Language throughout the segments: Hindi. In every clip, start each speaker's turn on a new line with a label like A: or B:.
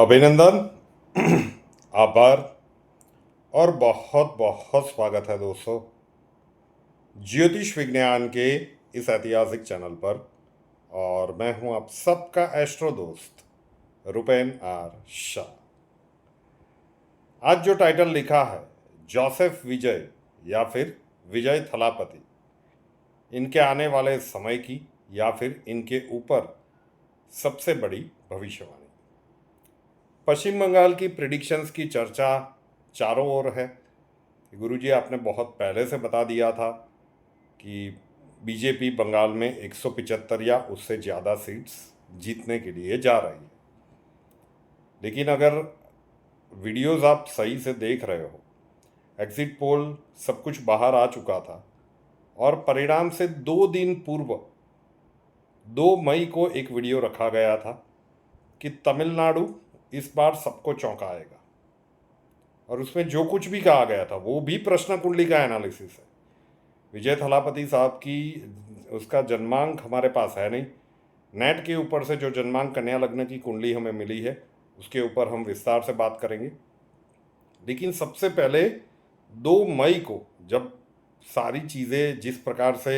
A: अभिनंदन। आभार और बहुत बहुत स्वागत है दोस्तों ज्योतिष विज्ञान के इस ऐतिहासिक चैनल पर। और मैं हूं आप सबका एस्ट्रो दोस्त रुपेन आर शाह। आज जो टाइटल लिखा है जोसेफ विजय या फिर विजय थलापति, इनके आने वाले समय की या फिर इनके ऊपर सबसे बड़ी भविष्यवाणी। पश्चिम बंगाल की प्रिडिक्शंस की चर्चा चारों ओर है। गुरुजी आपने बहुत पहले से बता दिया था कि बीजेपी बंगाल में 175 या उससे ज़्यादा सीट्स जीतने के लिए जा रही है। लेकिन अगर वीडियोस आप सही से देख रहे हो, एग्जिट पोल सब कुछ बाहर आ चुका था और परिणाम से 2 दिन पूर्व 2 मई को एक वीडियो रखा गया था कि तमिलनाडु इस बार सबको चौंकाएगा। और उसमें जो कुछ भी कहा गया था वो भी प्रश्न कुंडली का एनालिसिस है। विजय थलापति साहब की उसका जन्मांक हमारे पास है नहीं। नेट के ऊपर से जो जन्मांक कन्या लग्न की कुंडली हमें मिली है उसके ऊपर हम विस्तार से बात करेंगे। लेकिन सबसे पहले 2 मई को जब सारी चीज़ें जिस प्रकार से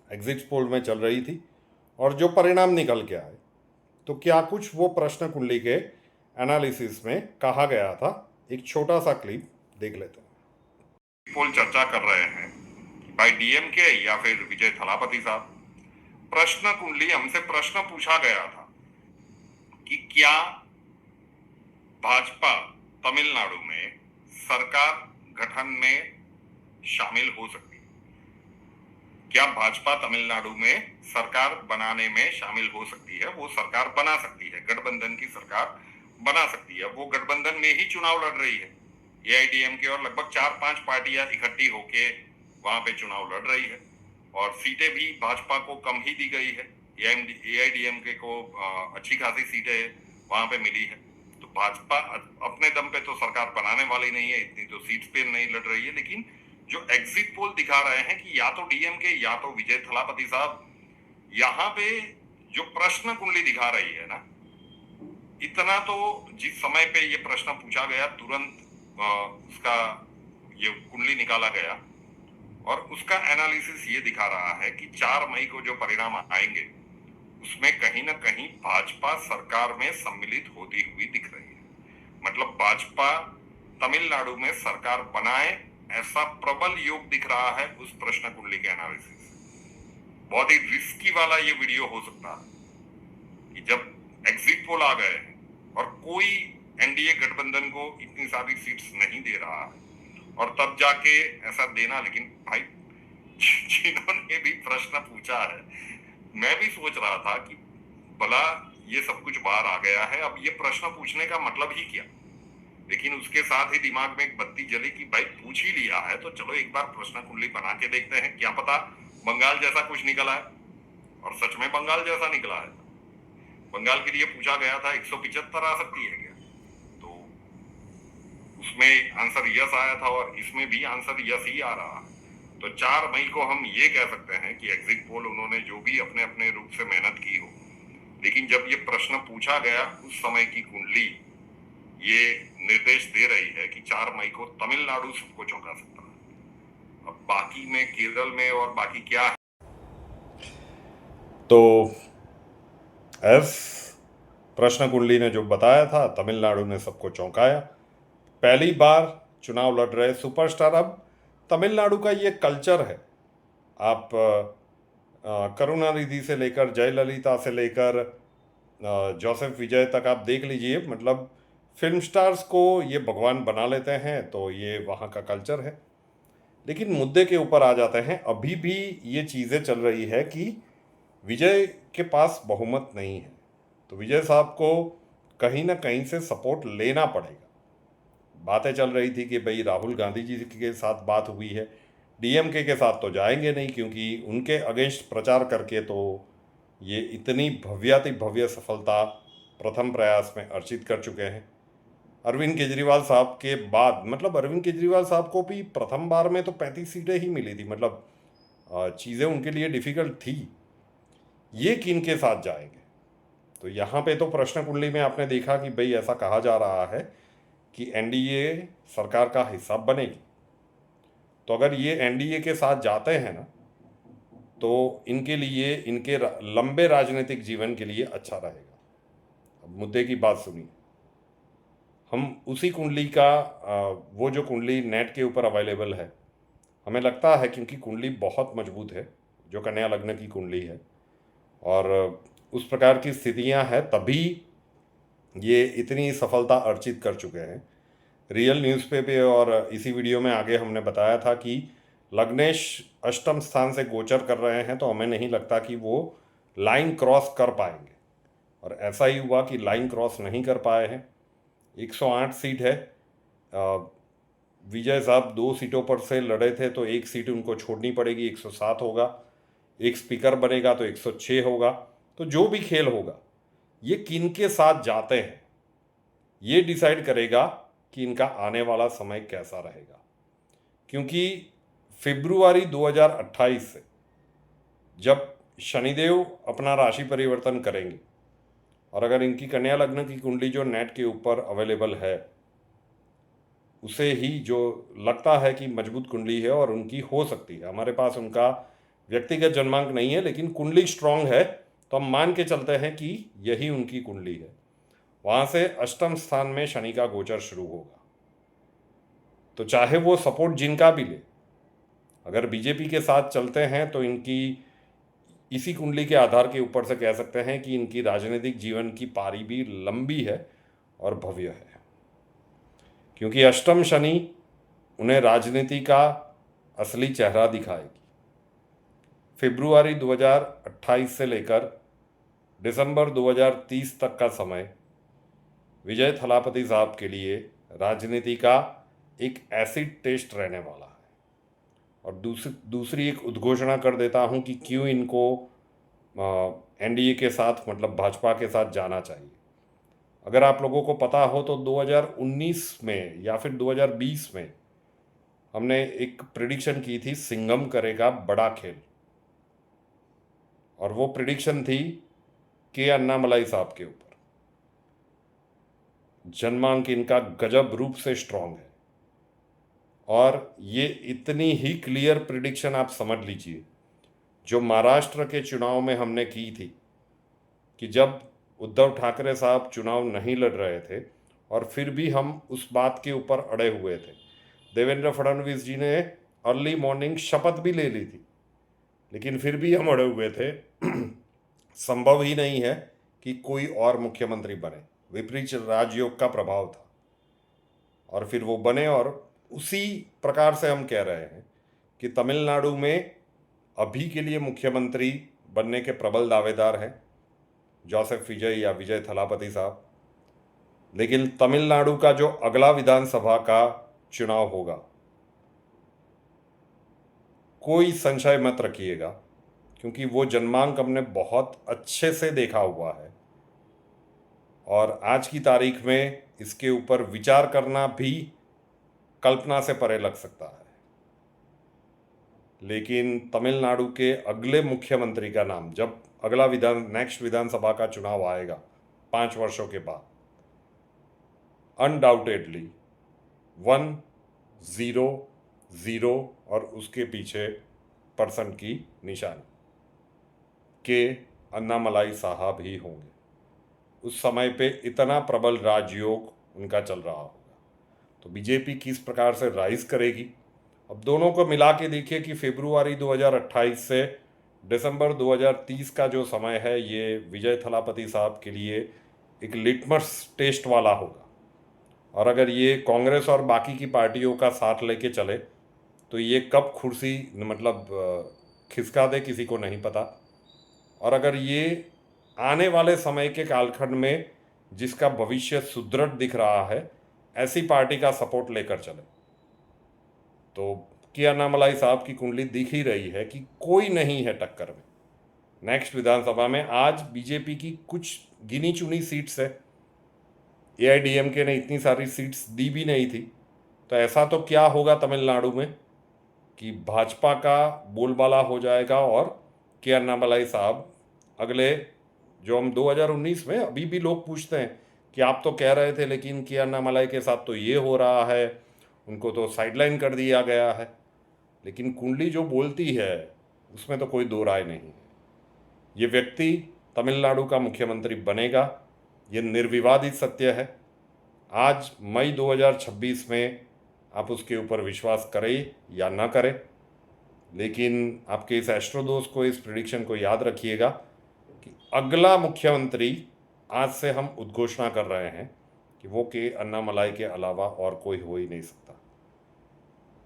A: एग्जिट पोल में चल रही थी और जो परिणाम निकल के आए, तो क्या कुछ वो प्रश्न कुंडली के एनालिसिस में कहा गया था, एक छोटा सा क्लिप देख लेते हैं। पोल चर्चा कर रहे हैं भाई डीएमके या फिर विजय थलापति साहब। प्रश्न कुंडली हमसे प्रश्न पूछा गया था कि क्या भाजपा तमिलनाडु में सरकार गठन में शामिल हो सकती है? क्या भाजपा तमिलनाडु में सरकार बनाने में शामिल हो सकती है? वो सरकार बना सकती है, गठबंधन की सरकार बना सकती है। वो गठबंधन में ही चुनाव लड़ रही है। एआईडीएमके और लगभग 4-5 पार्टियां इकट्ठी होके वहां पे चुनाव लड़ रही है और सीटें भी भाजपा को कम ही दी गई है। एआईडीएमके को अच्छी खासी सीटें वहां पे मिली है। तो भाजपा अपने दम पे तो सरकार बनाने वाली नहीं है, इतनी तो सीट्स पे नहीं लड़ रही है। लेकिन जो एग्जिट पोल दिखा रहे हैं कि या तो डीएमके या तो विजय थलापति साहब, यहाँ पे जो प्रश्न कुंडली दिखा रही है ना, इतना तो जिस समय पे ये प्रश्न पूछा गया तुरंत उसका ये कुंडली निकाला गया और उसका एनालिसिस ये दिखा रहा है कि 4 मई को जो परिणाम आएंगे उसमें कहीं ना कहीं भाजपा सरकार में सम्मिलित होती हुई दिख रही है। मतलब भाजपा तमिलनाडु में सरकार बनाए ऐसा प्रबल योग दिख रहा है उस प्रश्न कुंडली के एनालिसिस। बहुत ही रिस्की वाला ये वीडियो हो सकता है कि जब एग्जिट पोल आ गए और कोई एनडीए गठबंधन को इतनी सारी सीट्स नहीं दे रहा है और तब जाके ऐसा देना। लेकिन भाई जिन्होंने भी प्रश्न पूछा है, मैं भी सोच रहा था कि भला ये सब कुछ बाहर आ गया है, अब ये प्रश्न पूछने का मतलब ही क्या। लेकिन उसके साथ ही दिमाग में एक बत्ती जली कि भाई पूछ ही लिया है तो चलो एक बार प्रश्न कुंडली बना के देखते हैं, क्या पता बंगाल जैसा कुछ निकला है। और सच में बंगाल जैसा निकला है। बंगाल के लिए पूछा गया था 175 आ सकती है क्या, तो उसमें आंसर यस आया था और इसमें भी आंसर यस ही आ रहा है। तो 4 मई को हम ये कह सकते हैं कि एग्जिट पोल उन्होंने जो भी अपने अपने रूप से मेहनत की हो, लेकिन जब ये प्रश्न पूछा गया उस समय की कुंडली ये निर्देश दे रही है कि 4 मई को तमिलनाडु सबको चौंका सकता है। अब बाकी में केरल में और बाकी क्या है, तो एफ प्रश्न कुंडली ने जो बताया था तमिलनाडु ने सबको चौंकाया। पहली बार चुनाव लड़ रहे सुपरस्टार। अब तमिलनाडु का ये कल्चर है, आप करुणानिधि से लेकर जयललिता से लेकर जोसेफ विजय तक आप देख लीजिए। मतलब फिल्म स्टार्स को ये भगवान बना लेते हैं, तो ये वहाँ का कल्चर है। लेकिन मुद्दे के ऊपर आ जाते हैं। अभी भी ये चीज़ें चल रही है कि विजय के पास बहुमत नहीं है, तो विजय साहब को कहीं ना कहीं से सपोर्ट लेना पड़ेगा। बातें चल रही थी कि भाई राहुल गांधी जी के साथ बात हुई है, डीएमके के साथ तो जाएंगे नहीं क्योंकि उनके अगेंस्ट प्रचार करके तो ये इतनी भव्याति भव्य सफलता प्रथम प्रयास में अर्जित कर चुके हैं। अरविंद केजरीवाल साहब के बाद, मतलब अरविंद केजरीवाल साहब को भी प्रथम बार में तो 35 सीटें ही मिली थी। मतलब चीज़ें उनके लिए डिफ़िकल्ट थी। ये किन के साथ जाएंगे?
B: तो यहाँ पे तो प्रश्न कुंडली में आपने देखा कि भाई ऐसा कहा जा रहा है कि एनडीए सरकार का हिस्सा बनेगी। तो अगर ये एनडीए के साथ जाते हैं ना, तो इनके लिए, इनके लंबे राजनीतिक जीवन के लिए अच्छा रहेगा। अब मुद्दे की बात सुनिए। हम उसी कुंडली का वो जो कुंडली नेट के ऊपर अवेलेबल है, हमें लगता है क्योंकि कुंडली बहुत मजबूत है, जो कन्या लग्न की कुंडली है, और उस प्रकार की स्थितियां हैं, तभी ये इतनी सफलता अर्जित कर चुके हैं। रियल न्यूज़ पे भी और इसी वीडियो में आगे हमने बताया था कि लग्नेश अष्टम स्थान से गोचर कर रहे हैं, तो हमें नहीं लगता कि वो लाइन क्रॉस कर पाएंगे। और ऐसा ही हुआ कि लाइन क्रॉस नहीं कर पाए हैं। 108 सीट है। विजय साहब 2 सीटों पर से लड़े थे, तो एक सीट उनको छोड़नी पड़ेगी, 107 होगा। एक स्पीकर बनेगा तो 106 होगा। तो जो भी खेल होगा, ये किन के साथ जाते हैं ये डिसाइड करेगा कि इनका आने वाला समय कैसा रहेगा। क्योंकि फरवरी 2028 से जब शनिदेव अपना राशि परिवर्तन करेंगे, और अगर इनकी कन्या लग्न की कुंडली जो नेट के ऊपर अवेलेबल है, उसे ही जो लगता है कि मजबूत कुंडली है और उनकी हो सकती है, हमारे पास उनका व्यक्तिगत जन्मांक नहीं है लेकिन कुंडली स्ट्रांग है, तो हम मान के चलते हैं कि यही उनकी कुंडली है। वहाँ से अष्टम स्थान में शनि का गोचर शुरू होगा। तो चाहे वो सपोर्ट जिनका भी ले, अगर बीजेपी के साथ चलते हैं तो इनकी इसी कुंडली के आधार के ऊपर से कह सकते हैं कि इनकी राजनीतिक जीवन की पारी भी लंबी है और भव्य है। क्योंकि अष्टम शनि उन्हें राजनीति का असली चेहरा दिखाएगी। फरवरी 2028 से लेकर दिसंबर 2030 तक का समय विजय थलापति साहब के लिए राजनीति का एक एसिड टेस्ट रहने वाला है। और दूसरी एक उद्घोषणा कर देता हूं कि क्यों इनको एनडीए के साथ, मतलब भाजपा के साथ जाना चाहिए। अगर आप लोगों को पता हो तो 2019 में या फिर 2020 में हमने एक प्रिडिक्शन की थी, सिंघम करेगा बड़ा खेल। और वो प्रिडिक्शन थी के अन्नामलाई साहब के ऊपर। जन्मांक इनका गजब रूप से स्ट्रांग है, और ये इतनी ही क्लियर प्रिडिक्शन आप समझ लीजिए, जो महाराष्ट्र के चुनाव में हमने की थी, कि जब उद्धव ठाकरे साहब चुनाव नहीं लड़ रहे थे और फिर भी हम उस बात के ऊपर अड़े हुए थे। देवेंद्र फडणवीस जी ने अर्ली मॉर्निंग शपथ भी ले ली थी, लेकिन फिर भी हम अड़े हुए थे। संभव ही नहीं है कि कोई और मुख्यमंत्री बने, विपरीत राजयोग का प्रभाव था, और फिर वो बने। और उसी प्रकार से हम कह रहे हैं कि तमिलनाडु में अभी के लिए मुख्यमंत्री बनने के प्रबल दावेदार हैं जोसेफ विजय या विजय थलापति साहब। लेकिन तमिलनाडु का जो अगला विधानसभा का चुनाव होगा, कोई संशय मत रखिएगा, क्योंकि वो जन्मांक हमने बहुत अच्छे से देखा हुआ है, और आज की तारीख में इसके ऊपर विचार करना भी कल्पना से परे लग सकता है। लेकिन तमिलनाडु के अगले मुख्यमंत्री का नाम, जब अगला नेक्स्ट विधानसभा का चुनाव आएगा 5 वर्षों के बाद, अनडाउटेडली 100 और उसके पीछे परसेंट की निशानी के अन्नामलाई साहब ही होंगे। उस समय पे इतना प्रबल राजयोग उनका चल रहा होगा। तो बीजेपी किस प्रकार से राइज करेगी, अब दोनों को मिला के देखिए कि फरवरी 2028 से दिसंबर 2030 का जो समय है, ये विजय थलापति साहब के लिए एक लिटमस टेस्ट वाला होगा। और अगर ये कांग्रेस और बाकी की पार्टियों का साथ लेके चले तो ये कब कुर्सी, मतलब खिसका दे, किसी को नहीं पता। और अगर ये आने वाले समय के कालखंड में जिसका भविष्य सुदृढ़ दिख रहा है, ऐसी पार्टी का सपोर्ट लेकर चले, तो के अन्नामलाई साहब की कुंडली दिख ही रही है कि कोई नहीं है टक्कर में। नेक्स्ट विधानसभा में आज बीजेपी की कुछ गिनी चुनी सीट्स है, एआईडीएमके ने इतनी सारी सीट्स दी भी नहीं थी। तो ऐसा तो क्या होगा तमिलनाडु में कि भाजपा का बोलबाला हो जाएगा, और के अन्नामलाई साहब अगले जो हम 2019 में अभी भी लोग पूछते हैं कि आप तो कह रहे थे लेकिन कि अन्नामलाई के साथ तो ये हो रहा है, उनको तो साइडलाइन कर दिया गया है। लेकिन कुंडली जो बोलती है उसमें तो कोई दो राय नहीं है। ये व्यक्ति तमिलनाडु का मुख्यमंत्री बनेगा, ये निर्विवादित सत्य है। आज मई 2026 में आप उसके ऊपर विश्वास करें या ना करें, लेकिन आपके इस एस्ट्रोदोस को, इस प्रिडिक्शन को याद रखिएगा कि अगला मुख्यमंत्री आज से हम उद्घोषणा कर रहे हैं कि वो के अन्नामलाई के अलावा और कोई हो ही नहीं सकता।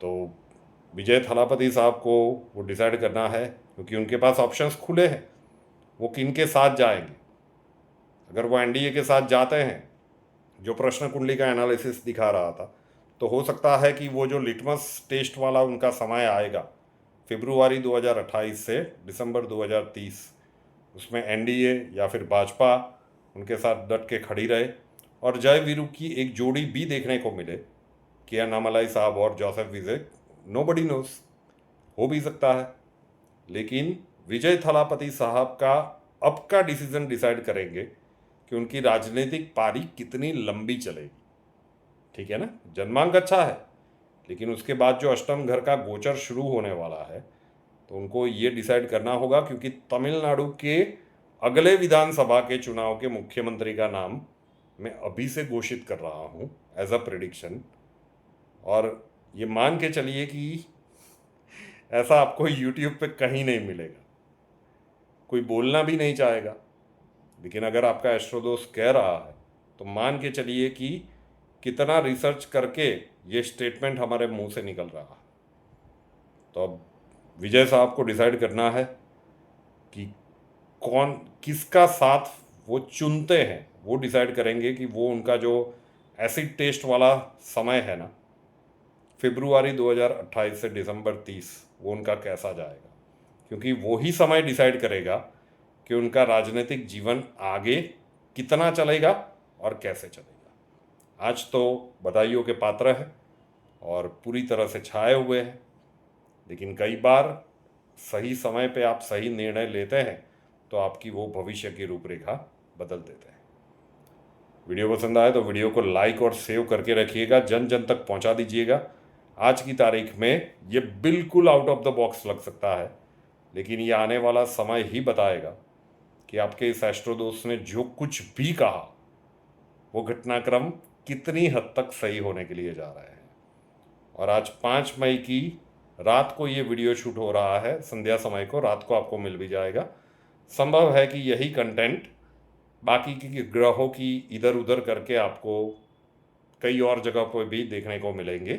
B: तो विजय थलापति साहब को वो डिसाइड करना है, क्योंकि उनके पास ऑप्शंस खुले हैं, वो किन के साथ जाएंगे। अगर वो एनडीए के साथ जाते हैं, जो प्रश्न कुंडली का एनालिसिस दिखा रहा था, तो हो सकता है कि वो जो लिटमस टेस्ट वाला उनका समय आएगा फरवरी 2028 से दिसंबर 2030, उसमें एनडीए या फिर भाजपा उनके साथ डट के खड़ी रहे और जय वीरू की एक जोड़ी भी देखने को मिले कि अन्नामलाई साहब और जोसेफ विजय, नोबडी नोस, हो भी सकता है। लेकिन विजय थलापति साहब का अब का डिसीजन डिसाइड करेंगे कि उनकी राजनीतिक पारी कितनी लंबी चलेगी। ठीक है ना, जन्मांक अच्छा है, लेकिन उसके बाद जो अष्टम घर का गोचर शुरू होने वाला है, तो उनको ये डिसाइड करना होगा, क्योंकि तमिलनाडु के अगले विधानसभा के चुनाव के मुख्यमंत्री का नाम मैं अभी से घोषित कर रहा हूँ एज अ प्रेडिक्शन। और ये मान के चलिए कि ऐसा आपको यूट्यूब पे कहीं नहीं मिलेगा, कोई बोलना भी नहीं चाहेगा। लेकिन अगर आपका एस्ट्रोदोस कह रहा है तो मान के चलिए कि कितना रिसर्च करके ये स्टेटमेंट हमारे मुंह से निकल रहा है। तो अब विजय साहब को डिसाइड करना है कि कौन किसका साथ वो चुनते हैं। वो डिसाइड करेंगे कि वो उनका जो एसिड टेस्ट वाला समय है ना, फरवरी 2028 से दिसंबर 30, वो उनका कैसा जाएगा, क्योंकि वो ही समय डिसाइड करेगा कि उनका राजनीतिक जीवन आगे कितना चलेगा और कैसे चलेगा। आज तो बधाइयों के पात्र हैं और पूरी तरह से छाए हुए हैं, लेकिन कई बार सही समय पे आप सही निर्णय लेते हैं तो आपकी वो भविष्य की रूपरेखा बदल देते हैं। वीडियो पसंद आए तो वीडियो को लाइक और सेव करके रखिएगा, जन जन तक पहुंचा दीजिएगा। आज की तारीख में ये बिल्कुल आउट ऑफ द बॉक्स लग सकता है, लेकिन ये आने वाला समय ही बताएगा कि आपके इस एस्ट्रोदोस ने जो कुछ भी कहा वो घटनाक्रम कितनी हद तक सही होने के लिए जा रहे हैं। और आज 5 मई की रात को ये वीडियो शूट हो रहा है, संध्या समय को, रात को आपको मिल भी जाएगा। संभव है कि यही कंटेंट बाकी की ग्रहों की इधर उधर करके आपको कई और जगह पर भी देखने को मिलेंगे,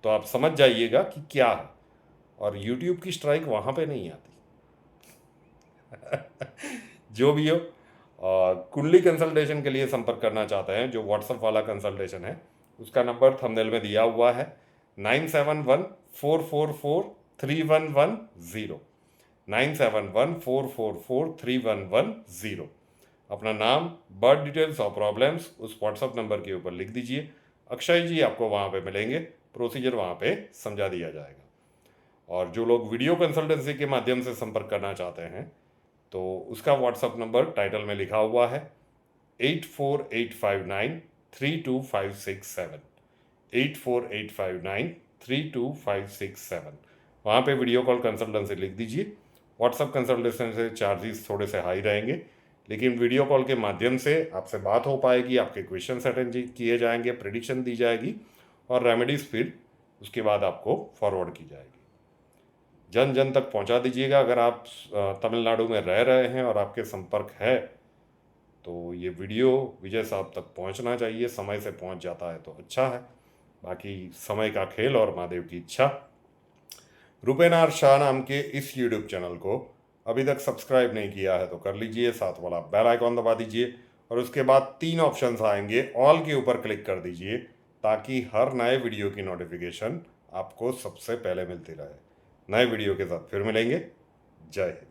B: तो आप समझ जाइएगा कि क्या है। और YouTube की स्ट्राइक वहाँ पे नहीं आती। जो भी हो, कुंडली कंसल्टेशन के लिए संपर्क करना चाहते हैं, जो व्हाट्सएप वाला कंसल्टेशन है, उसका नंबर थंबनेल में दिया हुआ है 9714443110 9714443110। अपना नाम, बर्थ डिटेल्स और प्रॉब्लम्स उस व्हाट्सएप नंबर के ऊपर लिख दीजिए। अक्षय जी आपको वहाँ पे मिलेंगे, प्रोसीजर वहाँ पे समझा दिया जाएगा। और जो लोग वीडियो कंसल्टेंसी के माध्यम से संपर्क करना चाहते हैं, तो उसका व्हाट्सएप नंबर टाइटल में लिखा हुआ है 8485932567 8485932567। वहाँ पे वीडियो कॉल कंसल्टेंसी लिख दीजिए। व्हाट्सएप कंसल्टेशन से चार्जेस थोड़े से हाई रहेंगे, लेकिन वीडियो कॉल के माध्यम से आपसे बात हो पाएगी, आपके क्वेश्चन अटेंड किए जाएंगे, प्रेडिक्शन दी जाएगी और रेमेडीज फिर उसके बाद आपको फॉरवर्ड की जाएगी। जन जन तक पहुंचा दीजिएगा। अगर आप तमिलनाडु में रह रहे हैं और आपके संपर्क है, तो ये वीडियो विजय साहब तक पहुंचना चाहिए। समय से पहुंच जाता है तो अच्छा है, बाकी समय का खेल और महादेव की इच्छा। रूपेनार शाह नाम के इस यूट्यूब चैनल को अभी तक सब्सक्राइब नहीं किया है तो कर लीजिए, साथ वाला बेल आइकॉन दबा दीजिए और उसके बाद 3 ऑप्शंस आएंगे, ऑल के ऊपर क्लिक कर दीजिए, ताकि हर नए वीडियो की नोटिफिकेशन आपको सबसे पहले मिलती रहे। नए वीडियो के साथ फिर मिलेंगे। जय हिंद।